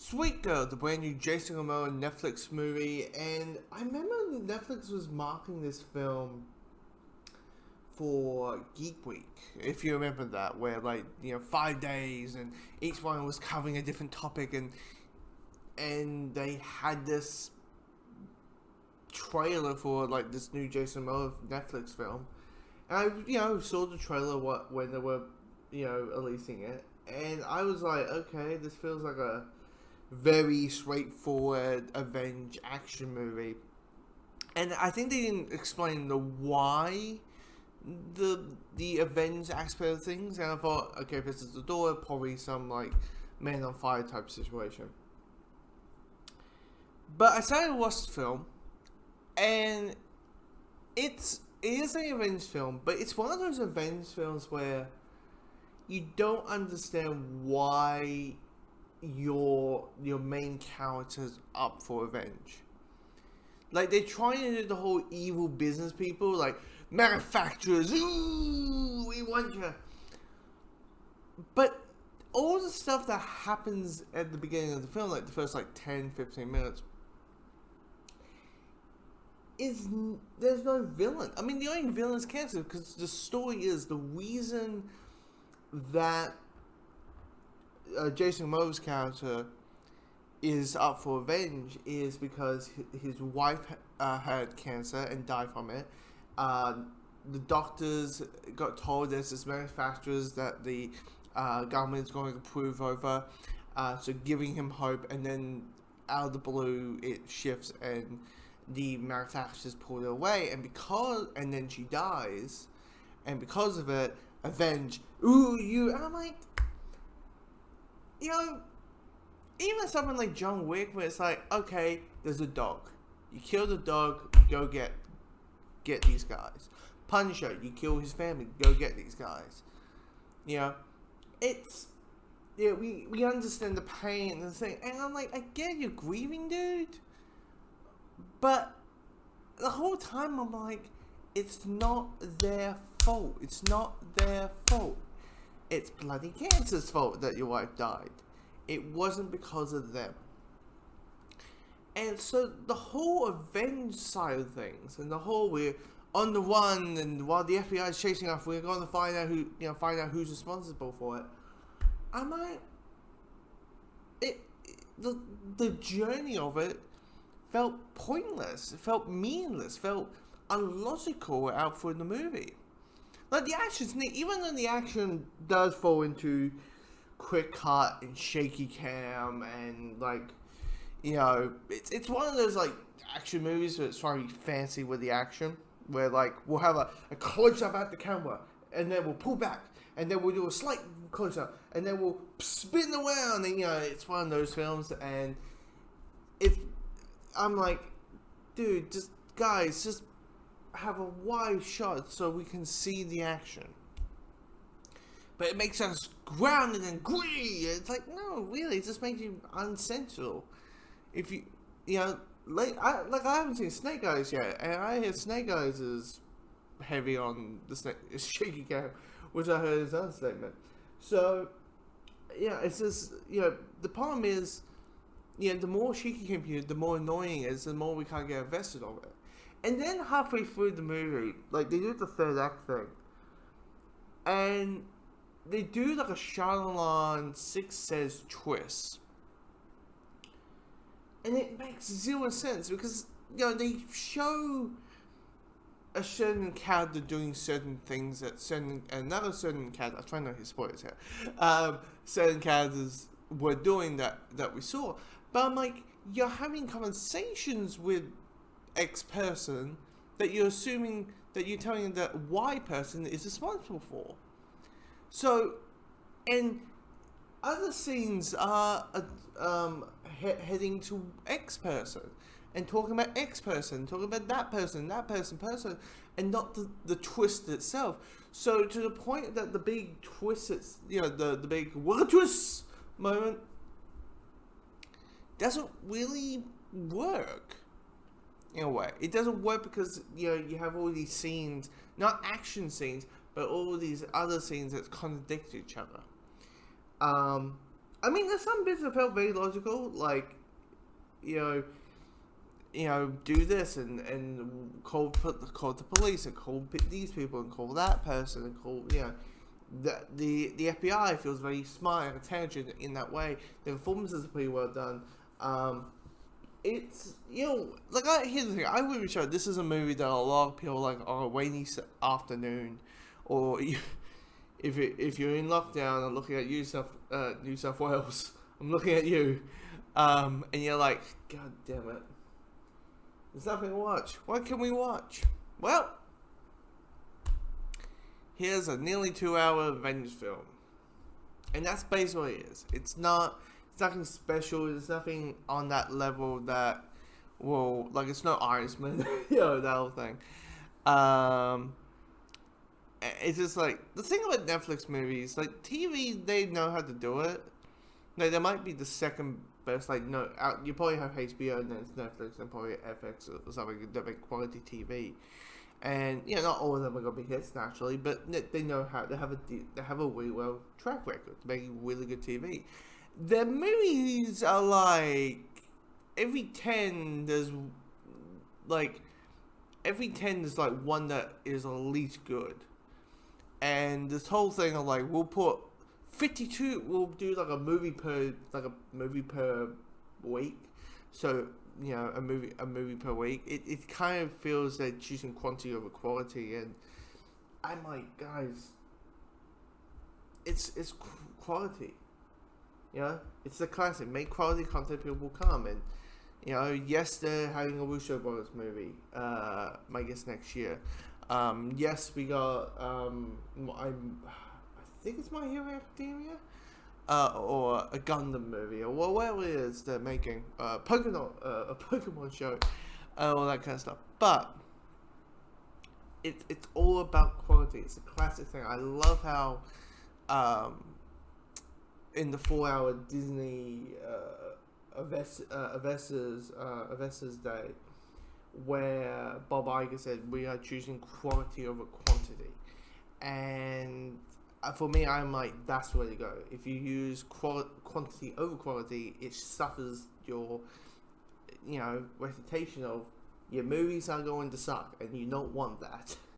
Sweet Girl, the brand new Jason Momoa Netflix movie, and I remember Netflix was marketing this film for Geek Week, if you remember that, where 5 days and each one was covering a different topic, and they had this trailer for this new Jason Momoa Netflix film, and I saw the trailer when they were releasing it, and I was like, okay, this feels like a very straightforward Avenge action movie. And I think they didn't explain the why the Avenge aspect of things, and I thought, okay, this is the door, probably some Man on Fire type situation. But I started to watch the film, and it is an Avenge film, but it's one of those Avenge films where you don't understand why your main character's up for revenge. They're trying to do the whole evil business people, manufacturers, ooh, we want you. But all the stuff that happens at the beginning of the film, the first 10, 15 minutes, there's no villain. I mean, the only villain is cancer, because the story is the reason that Jason Momoa's character is up for revenge is because his wife had cancer and died from it. The doctors got told there's this manufacturers that the government is going to approve over, so giving him hope, and then out of the blue it shifts and the manufacturers pull it away, and then she dies, and because of it, Avenge, ooh, you, and I'm like, even something like John Wick, where it's okay, there's a dog. You kill the dog, go get these guys. Punisher, you kill his family, go get these guys. We understand the pain and the thing, and I'm like, I get you're grieving, dude, but the whole time I'm like, it's not their fault. It's not their fault. It's bloody cancer's fault that your wife died. It wasn't because of them. And so the whole Avenge side of things, and the whole we're on the run, and while the FBI is chasing us, we're going to find out who's responsible for it. I'm like, the journey of it felt pointless. It felt meaningless. Felt illogical out for the movie. The action's neat, even though the action does fall into quick cut and shaky cam, and it's one of those action movies where it's trying to be fancy with the action, where we'll have a close up at the camera, and then we'll pull back, and then we'll do a slight close up, and then we'll spin around, and it's one of those films, and I'm like, dude, just have a wide shot so we can see the action. But it makes us grounded and gritty. It's no, really, it just makes you unsensible. If I haven't seen Snake Eyes yet, and I hear Snake Eyes is heavy on the shaky cam, which I heard is an understatement. So, it's just, the problem is, the more shaky cam you, the more annoying it is, the more we can't get invested of it. And then halfway through the movie, they do the third act thing, and they do a Shyamalan Sixth Sense twist, and it makes zero sense because they show a certain character doing certain things that another certain character. I'm trying not to hit spoilers here. Certain characters were doing that we saw, but I'm like, you're having conversations with X person that you're assuming that you're telling that Y person is responsible for. So, and other scenes are heading to X person and talking about X person, talking about that person, and not the twist itself. So to the point that the big twist, the big what twist moment doesn't really work. In a way, it doesn't work because you have all these scenes, not action scenes, but all these other scenes that contradict each other. I mean, there's some bits that felt very logical, like, you know, do this and call the police and call these people and call that person and call, the FBI feels very smart and intelligent in that way. The performances are pretty well done. It's, here's the thing, I would be sure this is a movie that a lot of people like on a rainy afternoon, or if you're in lockdown and looking at New South Wales, I'm looking at you, and you're like, God damn it, there's nothing to watch. What can we watch? Well, here's a nearly 2-hour revenge film, and that's basically what it is. It's nothing special. There's nothing on that level that will, like, it's no Irishman, that whole thing. It's just like, the thing about Netflix movies, like, TV, they know how to do it. Like, they might be the second best, like, no, you probably have HBO and then it's Netflix and probably FX or something that make quality TV. And, not all of them are going to be hits, naturally, but they know how, they have a really well track record to making really good TV. Their movies are like, every 10 there's like one that is at least good. And this whole thing of like, we'll put 52, we'll do like a movie per week. So, a movie per week. It kind of feels like choosing quantity over quality, and I'm like, guys, it's quality. It's the classic. Make quality content, people will come. And, yes, they're having a Russo Brothers movie, I guess next year. Yes, we got, I think it's My Hero Academia, or a Gundam movie, or whatever it is they're making, a Pokemon show, all that kind of stuff. But it's all about quality. It's a classic thing. I love how, in the 4-hour Disney Avengers Day, where Bob Iger said we are choosing quality over quantity, and for me, I'm like, that's where to go. If you use quantity over quality, it suffers your reputation of your movies are going to suck, and you don't want that.